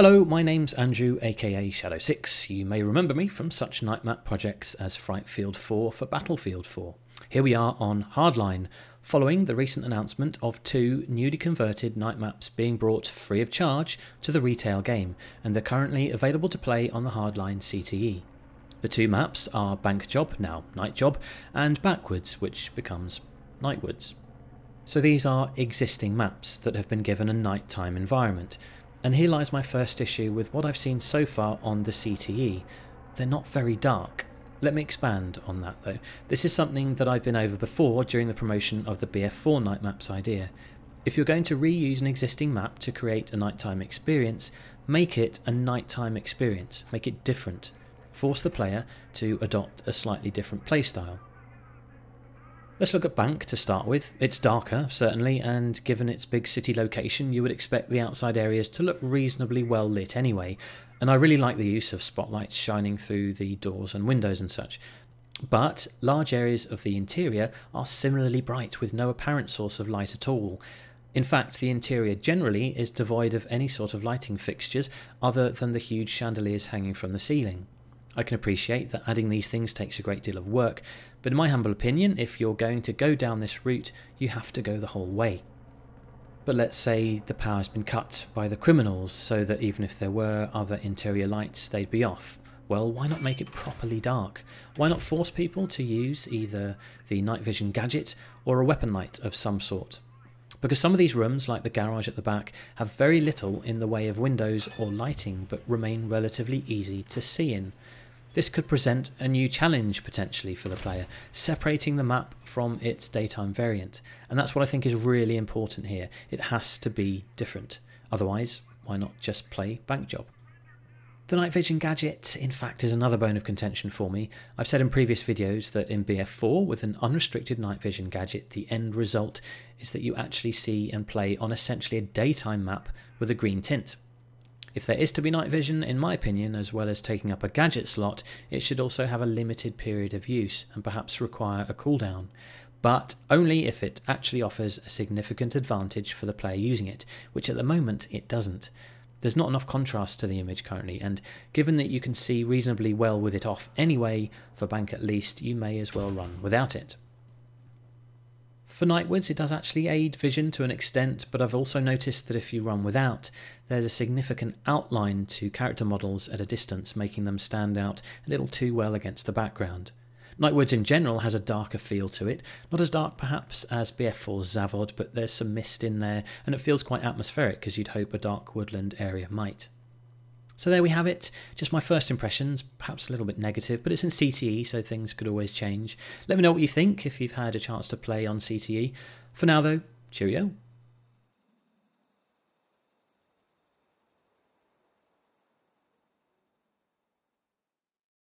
Hello, my name's Andrew aka Shadow6. You may remember me from such night map projects as Frightfield 4 for Battlefield 4. Here we are on Hardline, following the recent announcement of 2 newly converted night maps being brought free of charge to the retail game, and they're currently available to play on the Hardline CTE. The 2 maps are Bank Job, now Night Job, and Backwards, which becomes Nightwards. So these are existing maps that have been given a nighttime environment. And here lies my first issue with what I've seen so far on the CTE. They're not very dark. Let me expand on that though. This is something that I've been over before during the promotion of the BF4 night maps idea. If you're going to reuse an existing map to create a nighttime experience, make it a nighttime experience. Make it different. Force the player to adopt a slightly different playstyle. Let's look at Bank to start with. It's darker, certainly, and given its big city location, you would expect the outside areas to look reasonably well lit anyway, and I really like the use of spotlights shining through the doors and windows and such. But large areas of the interior are similarly bright with no apparent source of light at all. In fact, the interior generally is devoid of any sort of lighting fixtures other than the huge chandeliers hanging from the ceiling. I can appreciate that adding these things takes a great deal of work, but in my humble opinion, if you're going to go down this route, you have to go the whole way. But let's say the power's been cut by the criminals so that even if there were other interior lights, they'd be off. Well, why not make it properly dark? Why not force people to use either the night vision gadget or a weapon light of some sort? Because some of these rooms, like the garage at the back, have very little in the way of windows or lighting, but remain relatively easy to see in. This could present a new challenge potentially for the player, separating the map from its daytime variant, and that's what I think is really important here. It has to be different. Otherwise, why not just play Bank Job? The night vision gadget, in fact, is another bone of contention for me. I've said in previous videos that in BF4, with an unrestricted night vision gadget, the end result is that you actually see and play on essentially a daytime map with a green tint. If there is to be night vision, in my opinion, as well as taking up a gadget slot, it should also have a limited period of use and perhaps require a cooldown. But only if it actually offers a significant advantage for the player using it, which at the moment it doesn't. There's not enough contrast to the image currently, and given that you can see reasonably well with it off anyway, for Bank at least, you may as well run without it. For Nightwards, it does actually aid vision to an extent, but I've also noticed that if you run without, there's a significant outline to character models at a distance, making them stand out a little too well against the background. Nightwards in general has a darker feel to it, not as dark perhaps as BF4's Zavod, but there's some mist in there, and it feels quite atmospheric as you'd hope a dark woodland area might. So there we have it, just my first impressions, perhaps a little bit negative, but it's in CTE so things could always change. Let me know what you think if you've had a chance to play on CTE. For now though, cheerio.